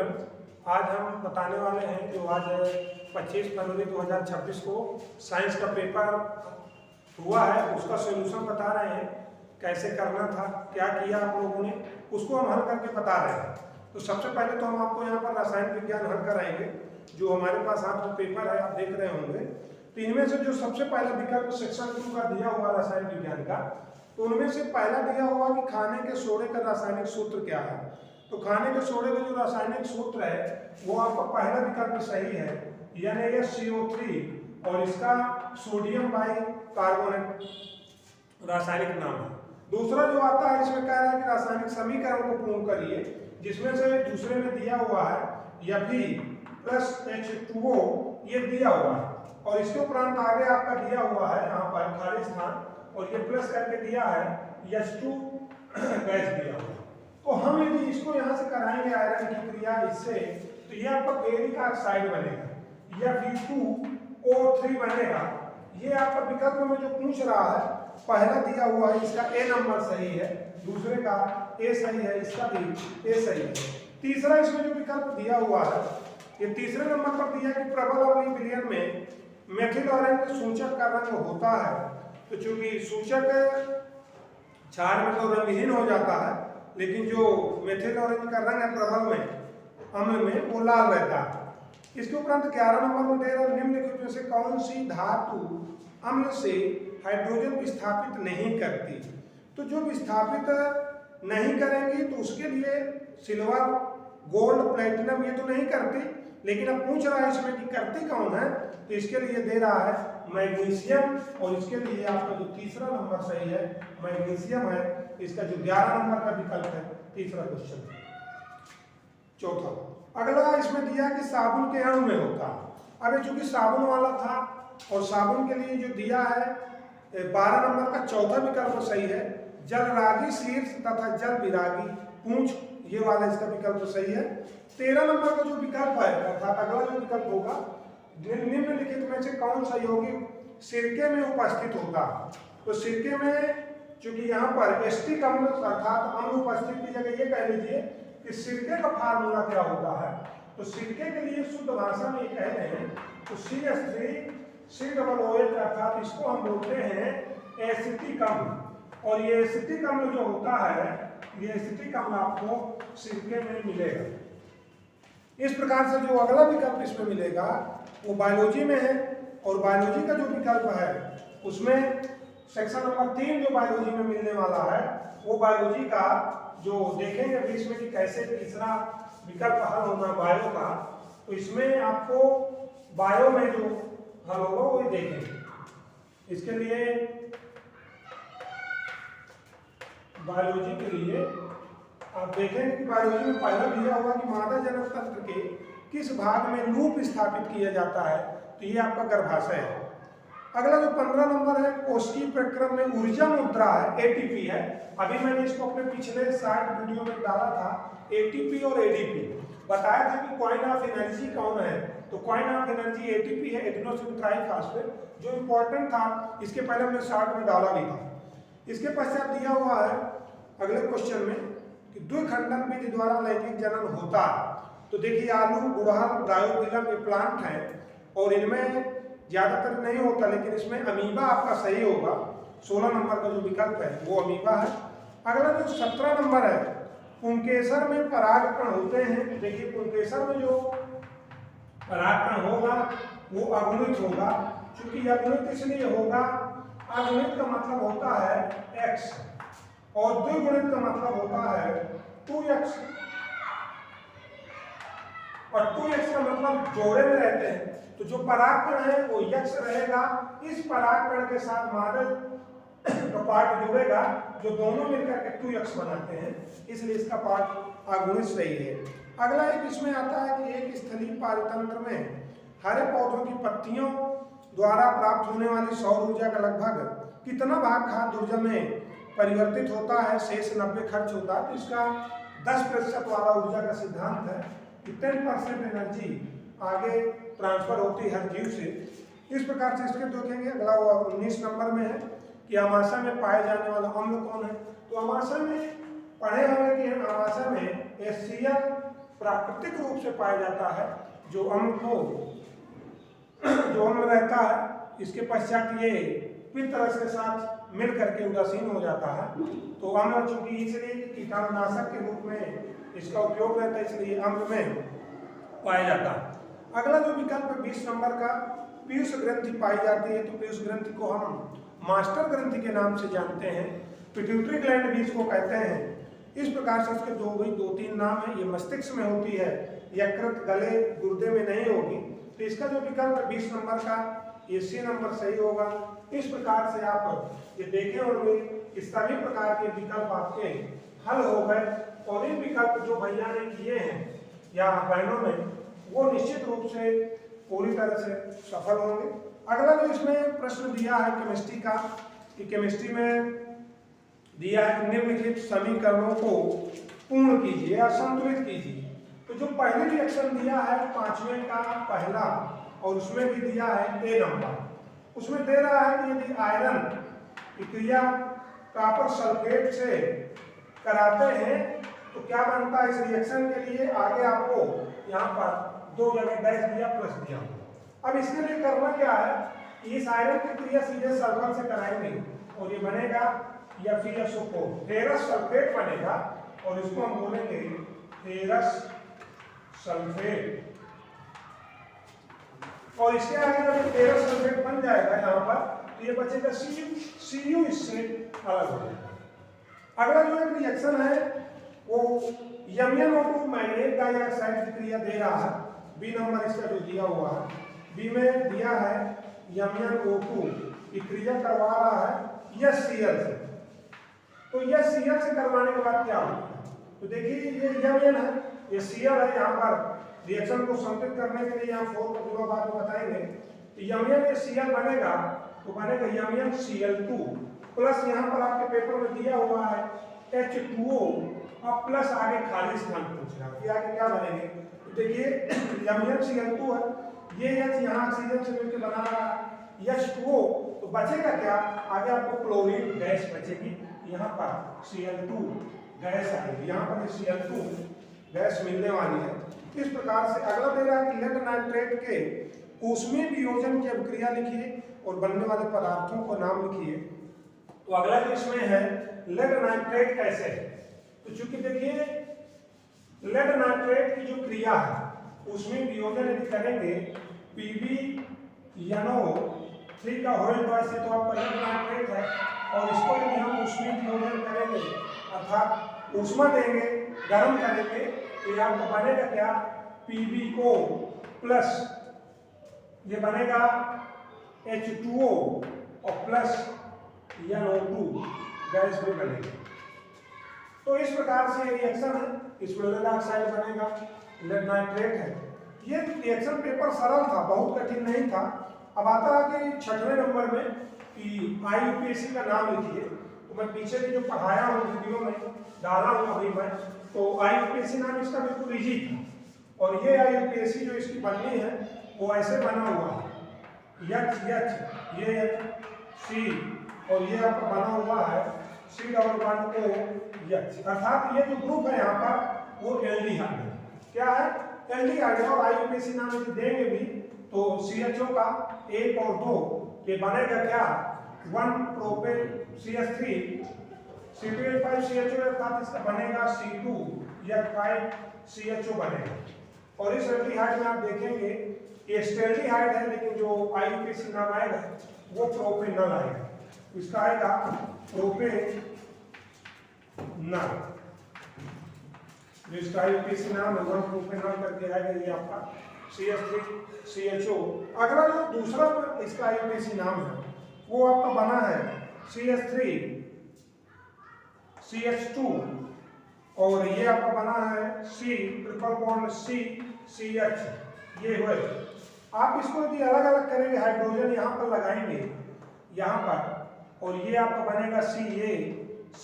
Student, आज हम बताने वाले हैं जो आज 25 फरवरी 2026 को साइंस का पेपर हुआ है उसका सॉल्यूशन बता रहे हैं। कैसे करना था, क्या किया आप लोगों ने, उसको हम हल करके बता रहे हैं। तो सबसे पहले तो हम आपको यहाँ पर रासायनिक विज्ञान हल कराएंगे। जो हमारे पास हाथ में पेपर है आप देख रहे होंगे, तो इनमें से जो सबसे पहला विकल्प सेक्शन 2 का दिया हुआ रासायनिक विज्ञान का, तो उनमें से पहला दिया हुआ कि खाने के सोडे का रासायनिक सूत्र क्या है। तो खाने के सोडे का जो रासायनिक सूत्र है वो आपका पहला विकल्प सही है, NaSCO3, और इसका सोडियम बाई कार्बोनेट रासायनिक नाम है। दूसरा जो आता है इसमें कह रहा है कि रासायनिक समीकरण को पूर्ण करिए, जिसमें से दूसरे में दिया हुआ है Fe+H2O, ये दिया हुआ है, और इसके उपरांत आगे आपका दिया हुआ है यहाँ पर खाली स्थान, और ये प्लस करके दिया है H2 गैस दिया हुआ। तो हम यदि इसको यहाँ से कराएंगे आयरन की क्रिया इससे, तो ये आपका फेरिक ऑक्साइड बनेगा, या Fe2O3 बनेगा। ये आपका विकल्प में जो पूछ रहा है पहला दिया हुआ है, इसका ए नंबर सही है, दूसरे का ए सही है, इसका भी ए सही है। तीसरा इसमें जो विकल्प दिया हुआ है, ये तीसरे नंबर पर दिया कि प्रबल अम्लीय विलयन में मेथिल ऑरेंज सूचक का रंग होता है। तो चूंकि सूचक क्षार में तो रंगहीन हो जाता है, लेकिन जो मेथिल ऑरेंज का रंग है प्रबल में, अम्ल में, वो लाल रहता है। इसके उपरांत 11 नंबर में दे रहा निम्नलिखित में से कौन सी धातु अम्ल से हाइड्रोजन विस्थापित नहीं करती। तो जो विस्थापित नहीं करेंगी तो उसके लिए सिल्वर, गोल्ड, प्लेटिनम ये तो नहीं करती, लेकिन अब पूछ रहा है इसमें कि करती कौन है, तो इसके लिए दे रहा है मैग्नीशियम, और इसके लिए आपका जो तीसरा नंबर सही है मैग्नीशियम है। इसका जो 11 नंबर का विकल्प है तीसरा क्वेश्चन। चौथा अगला इसमें दिया कि साबुन के अणु में होता है। अब चूंकि साबुन वाला था और साबुन के लिए जो दिया है 12 नंबर का चौथा विकल्प सही है, जलरागी शीर्ष तथा जल विरागी पूंछ, ये वाला इसका विकल्प सही है। 13 नंबर का जो विकल्प है अर्थात अगला जो विकल्प होगा, निम्नलिखित में से कौन सा यौगिक सिरके में उपस्थित होता है। तो सिरके में चूंकि यहाँ पर एस्टिक अम्ल अर्थात अम्ल उपस्थित की जगह ये कह लीजिए कि सिरके का फार्मूला क्या होता है। तो सिरके के लिए शुद्ध भाषा में ये कह रहे हैं तो CH3COOH, अर्थात इसको हम बोलते हैं एसिटिक अम्ल, और ये एसिटिक अम्ल जो होता है, ये एसिटिक अम्ल आपको सिरके में मिलेगा। इस प्रकार से जो अगला विकल्प इसमें मिलेगा वो बायोलॉजी में है, और बायोलॉजी का जो विकल्प है उसमें सेक्शन नंबर 3 जो बायोलॉजी में मिलने वाला है, वो बायोलॉजी का जो देखेंगे बीच में कि कैसे तीसरा विकल्प हल होना बायो का, तो इसमें आपको बायो में जो हल होगा वो देखेंगे। इसके लिए बायोलॉजी के लिए आप देखेंगे कि बायोलॉजी में पहला दिया हुआ कि मादा जनक तंत्र के किस भाग में लूप स्थापित किया जाता है, तो ये आपका गर्भाशय है। अगला जो 15 नंबर है कोशिकीय प्रक्रम में ऊर्जा मुद्रा है, ATP है। अभी मैंने इसको अपने पिछले शायद वीडियो में डाला था, ATP और ADP बताया था कि कॉइन ऑफ एनर्जी कौन है। तो कॉइन ऑफ एनर्जी ATP है, एडेनोसिन ट्राइफॉस्फेट, जो इंपॉर्टेंट था, इसके पहले हमने शॉर्ट में डाला भी था। इसके पश्चात दिया हुआ है अगले क्वेश्चन में कि द्विखंडन विधि द्वारा लैंगिक जनन होता है। तो देखिए आलू, गुड़हल, डायोफिलम ये प्लांट हैं, और इनमें ज्यादातर नहीं होता, लेकिन इसमें अमीबा आपका सही होगा। 16 नंबर का जो विकल्प है वो अमीबा है। अगला जो 17 नंबर है पुंकेसर में परागकण होते हैं। देखिए पुंकेसर में जो परागकण होगा वो अगुणित होगा। चूंकि अगुणित इसलिए होगा, अगुणित का मतलब होता है x, और द्विगुणित का मतलब होता है 2x, और 2x का मतलब जोड़े में रहते हैं। तो जो परागकण है वो यक्ष रहेगा, इस परागकण के साथ मादा का पार्ट जुड़ेगा, जो दोनों मिलकर के 2x बनाते हैं, इसलिए इसका पार्ट अगुणित सही है। अगला एक इसमें आता है कि एक स्थलीय पारितंत्र में हरे पौधों की पत्तियों द्वारा प्राप्त होने वाली सौर ऊर्जा का लगभग कितना भाग खाद्य ऊर्जा में परिवर्तित होता है, शेष 90 खर्च होता है। तो इसका 10% वाला ऊर्जा का सिद्धांत है कि 10% एनर्जी आगे ट्रांसफर होती है हर जीव से। इस प्रकार से इसके देखेंगे। अगला 19 नंबर में है कि अमाशय में पाए जाने वाला अम्ल कौन है। तो अमाशय में पढ़े होंगे कि अमाशय में HCl प्राकृतिक रूप से पाया जाता है, जो अम्ल रहता है, इसके पश्चात ये पित्त रस के साथ मिल करके उदासीन हो जाता है। तो अम्ल चूंकि इसलिए कीटाणुनाशक के रूप में इसका उपयोग रहता है, इसलिए अम्ल में पाया जाता है। अगला जो विकल्प है 20 नंबर का, पीयूष ग्रंथि पाई जाती है। तो पीयूष ग्रंथि को हम मास्टर ग्रंथि के नाम से जानते हैं, पिट्यूटरी ग्लैंड भी इसको कहते हैं। इस प्रकार से इसके दो तीन नाम है। ये मस्तिष्क में होती है, यकृत, गले, गुर्दे में नहीं होगी। तो इसका जो विकल्प है 20 नंबर का, ये सी नंबर सही होगा। इस प्रकार से आप ये देखे होंगे कि सभी प्रकार के विकल्प आपके हल हो गए, और इन विकल्प जो भैया ने किए हैं या बहनों ने, वो निश्चित रूप से पूरी तरह से सफल होंगे। अगला जो इसमें प्रश्न दिया है केमिस्ट्री का, कि केमिस्ट्री में दिया है निम्नलिखित समीकरणों को पूर्ण कीजिए या संतुलित कीजिए। तो जो पहले रिएक्शन दिया है 5वें का पहला, और उसमें भी दिया है ए नंबर, उसमें दे रहा है कि यदि आयरन की क्रिया कॉपर सल्फेट से कराते हैं तो क्या बनता है। इस रिएक्शन के लिए आगे आपको यहाँ पर 2 जगह डैश दिया, प्लस दिया। अब इसके लिए करना क्या है, इस आयरन की क्रिया सीधे सल्फर से कराएंगे और ये बनेगा FeSO4, फेरस सल्फेट बनेगा, और इसको हम बोलेंगे फेरस सल्फेट। और इसके आगे जब फेरस सल्फेट बन जाएगा यहाँ पर, तो ये बचेगा Cu इससे अलग हो जाएगा। अगला जो एक रिएक्शन है वो MnO2 मैग्नेट डाइऑक्साइड की क्रिया दे रहा है। बी नंबर इसका जो दिया हुआ है, बी में दिया है MnO2 की क्रिया करवा रहा है HCl से। तो HCl से करवाने के बाद क्या होगा, तो देखिए ये Mn है, ये Cl है। यहाँ पर रिएक्शन को संतुलित करने के लिए यहाँ 4 को पूरा बात बताएंगे। तो MnCl बनेगा, तो बनेगा MnCl2 प्लस, यहाँ पर आपके पेपर में दिया हुआ है H2O, और प्लस आगे खाली स्थान पूछ रहा है कि आगे क्या बनेंगे। तो देखिए MnCl2 है, ये H यहाँ ऑक्सीजन से मिलकर बना रहा है H2O, तो बचेगा क्या, आगे आपको क्लोरीन गैस बचेगी, यहाँ पर Cl2 गैस आएगी, यहाँ पर Cl2 गैस मिलने वाली है। इस प्रकार से अगला दे रहा है कि लेड नाइट्रेट के ऊष्मीय वियोजन की अभिक्रिया लिखिए और बनने वाले पदार्थों को नाम लिखिए। तो अगला जो इसमें है लेड नाइट्रेट कैसे है, तो चूंकि देखिए लेड नाइट्रेट की जो क्रिया है ऊष्मीय वियोजन यदि करेंगे PbNO3 का होल द्वारा से, तो आपका लेड नाइट्रेट है, और इसको यदि हम ऊष्मीय वियोजन करेंगे अर्थात ऊष्मा देंगे, गर्म करेंगे, तो ये आपको बनेगा क्या PbO प्लस, ये बनेगा H2O और प्लस NO2 गैस भी बनेगी। तो इस प्रकार से रिएक्शन है, इसमें लेड ऑक्साइड बनेगा, लेड नाइट्रेट है। ये रिएक्शन पेपर सरल था, बहुत कठिन नहीं था। अब आता है कि 6वें नंबर में कि IUPAC का नाम लिखिए। तो मैं पीछे भी जो पढ़ाया हूँ वीडियो में डाला हूँ अभी मैं, तो IUPAC नाम इसका बिल्कुल इजी था, और ये IUPAC जो इसकी बननी है वो ऐसे बना हुआ है H ये C, और ये आपका बना हुआ है C+1O H, अर्थात ये जो ग्रुप है यहाँ पर वो एल्डिहाइड है। क्या है, एल्डिहाइड है। और IUPAC नाम यदि देंगे भी तो CHO का 1 और 2 ये बनेगा क्या 1 प्रोपेन CH3 C2H5CHO, अर्थात इसका बनेगा C2H5CHO बनेगा। और इस एल्डिहाइड में आप देखेंगे ये स्टेल्डिहाइड है, लेकिन जो IUPAC नाम आएगा वो प्रोपेनॉल आएगा, इसका आएगा प्रोपेनॉल। जो इसका IUPAC नाम है 1 प्रोपेनॉल करके आएगा, ये आपका CH3CHO। अगला जो दूसरा इसका IUPAC नाम है वो आपका बना है CH3 CH2, और ये आपका बना है C+C ये हुए। आप इसको यदि अलग अलग करेंगे, हाइड्रोजन यहाँ पर लगाएंगे यहाँ पर, और ये आपका बनेगा C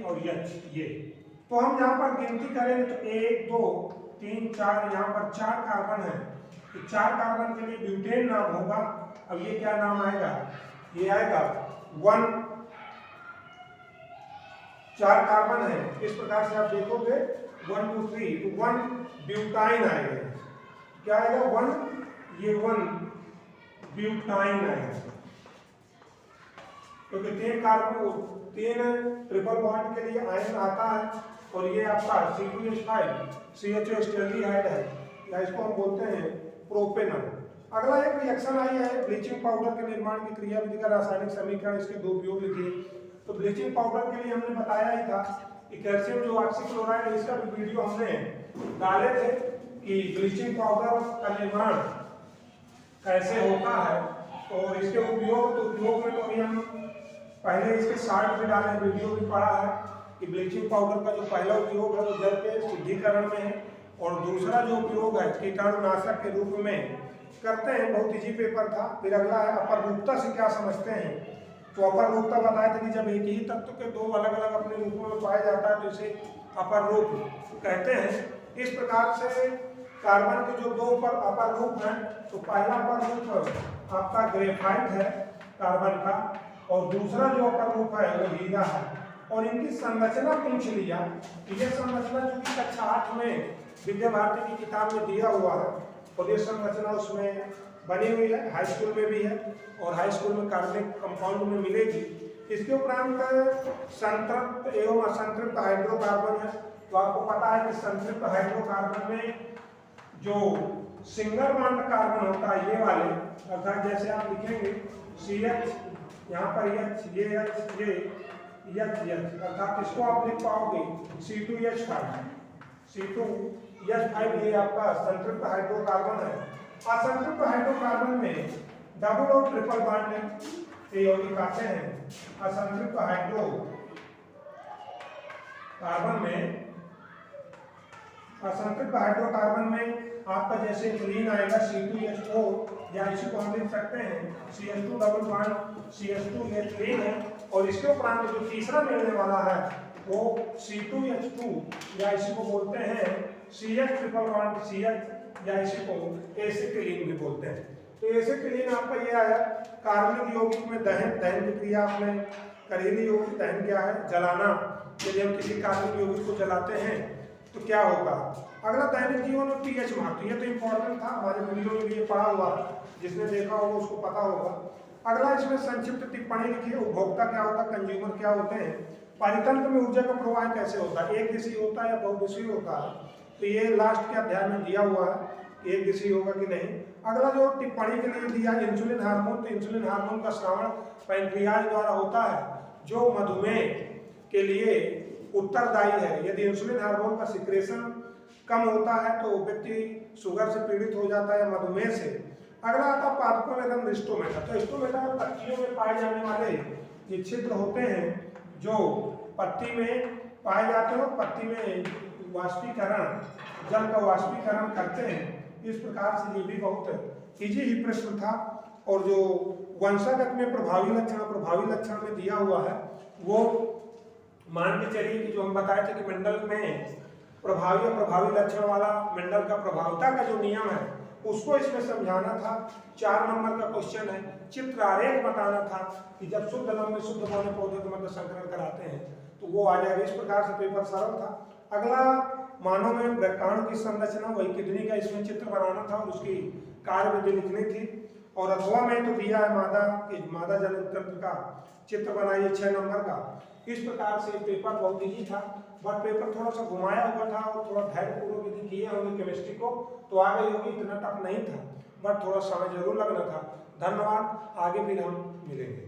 और H ये। तो हम यहाँ पर गिनती करेंगे तो 1 2 3 4, यहाँ पर 4 कार्बन है, तो 4 कार्बन के लिए ब्यूटेन नाम होगा। अब ये क्या नाम आएगा, ये आएगा 1, 4 कार्बन है। इस प्रकार से आप देखोगे 1 2 3 तो 1 ब्यूटाइन आएगा। क्या आएगा? 1 ब्यूटाइन आएगा, क्योंकि 3 कार्बन 3 ट्रिपल बॉन्ड के लिए आयन आता है और ये आपका C2H5 CHO एस्टल्डिहाइड है, या इसको हम बोलते हैं प्रोपेनॉल। अगला एक रिएक्शन आई है ब्लीचिंग पाउडर के निर्माण की क्रियाविधि का रासायनिक समीकरण, इसके 2 उपयोग लिखिए। तो ब्लीचिंग पाउडर के लिए हमने बताया ही था कि कैल्शियम जो ऑक्सीक्लोराइड, इसका भी वीडियो हमने डाले थे कि ब्लीचिंग पाउडर का निर्माण कैसे होता है और इसके उपयोग में तो अभी हम पहले इसके शार्ट में डाले वीडियो भी पढ़ा है कि ब्लीचिंग पाउडर का जो पहला उपयोग है वो जल के शुद्धिकरण में है और दूसरा जो उपयोग है कीटाणुनाशक के रूप में करते हैं। बहुत इजी पेपर था। फिर अगला है अपररूपता से क्या समझते हैं। तो अपररूपता बताया था कि जब एक ही तत्व के 2 अलग अलग अपने रूपों में पाया जाता है तो इसे अपररूप कहते हैं। इस प्रकार से कार्बन के जो 2 अपररूप हैं, तो पहला अपररूप आपका ग्रेफाइट है कार्बन का और दूसरा जो अपररूप है वो हीरा है। और इनकी संरचना पूछ लिया, ये संरचना जो कि कक्षा 8 में विद्या भारती की किताब में दिया हुआ है और ये संरचना उसमें बनी हुई है, हाई स्कूल में भी है और हाई स्कूल में कार्बनिक कंपाउंड में मिलेगी। इसके उपरांत संतृप्त एवं असंतृप्त हाइड्रोकार्बन है। तो आपको पता है कि संतृप्त हाइड्रोकार्बन में जो सिंगल बॉन्ड कार्बन होता है ये वाले, अर्थात जैसे आप लिखेंगे CH, यहाँ पर H, ये H, ये H, अर्थात इसको आप लिख पाओगे C2H5, ये आपका संतृप्त हाइड्रोकार्बन है। असंतृप्त हाइड्रोकार्बन में डबल और ट्रिपल बॉन्ड है, यौगिक आते हैं। असंतृप्त हाइड्रोकार्बन में आपका जैसे क्लीन आएगा C2H4, या इसी को हम लिख सकते हैं CH2 डबल बॉन्ड CH2, ये क्लीन है। और इसके उपरांत जो तीसरा मिलने वाला है वो C2H2, या इसी को बोलते हैं CH ट्रिपल बॉन्ड CH, या इसी को एसिटिलीन भी बोलते हैं। तो एसिटिलीन आपका ये आया। कार्बनिक यौगिक में दहन की क्रिया आपने करी ली होगी। दहन क्या है? जलाना। यदि हम किसी कार्बनिक यौगिक को जलाते हैं तो क्या होगा? अगला दैनिक जीवन में pH माप, ये तो इंपॉर्टेंट था, हमारे वीडियो में भी ये पढ़ा हुआ, जिसने देखा होगा उसको पता होगा। अगला इसमें संक्षिप्त टिप्पणी लिखिए। उपभोक्ता क्या होता है, कंज्यूमर क्या होते हैं, परितंत्र में ऊर्जा का प्रवाह कैसे होता है, एक दिशीय होता है या बहुदिशीय होता है। तो ये लास्ट के अध्याय में दिया हुआ है एक दिशीय होगा कि नहीं। अगला जो टिप्पणी के लिए दिया इंसुलिन हार्मोन, तो इंसुलिन हार्मोन का श्रावण पैंक्रियाज द्वारा होता है जो मधुमेह के लिए उत्तरदायी है। यदि इंसुलिन हार्मोन का सिक्रेशन कम होता है तो व्यक्ति शुगर से पीड़ित हो जाता है, मधुमेह से। अगला आता पादपों में रंग स्टोमेटा। तो स्टोमेटा में पत्तियों में पाए जाने वाले ये छिद्र होते हैं जो पत्ती में पाए जाते हैं, पत्ती में वाष्पीकरण, जल का वाष्पीकरण करते हैं। इस प्रकार से ये भी बहुत इजी ही प्रश्न था। और जो वंशागत में प्रभावी लक्षण में दिया हुआ है वो मान के चलिए कि जो हम बताए थे कि मंडल में प्रभावी लक्षण वाला मंडल का प्रभावता का जो नियम है उसको इसमें समझाना था। 4 नंबर का क्वेश्चन है, चित्र आरेख बताना था कि जब शुद्ध लंब में शुद्ध बने पौधे के मध्य संकरण कराते हैं तो वो आ जाएगा। इस प्रकार से पेपर सरल था। अगला मानव में वृक्काणु की संरचना, वही किडनी का इसमें चित्र बनाना था और उसकी कार्यविधि लिखनी थी। और अथवा में तो दिया है मादा जनन तंत्र का चित्र बनाइए 6 नंबर का। इस प्रकार से पेपर बहुत ईजी था, बट पेपर थोड़ा सा घुमाया हुआ था और थोड़ा धैर्यपूर्वक यदि किए होंगे केमिस्ट्री को तो आ गई होगी। इतना टफ नहीं था, बट थोड़ा समय जरूर लगना था। धन्यवाद, आगे फिर हम मिलेंगे।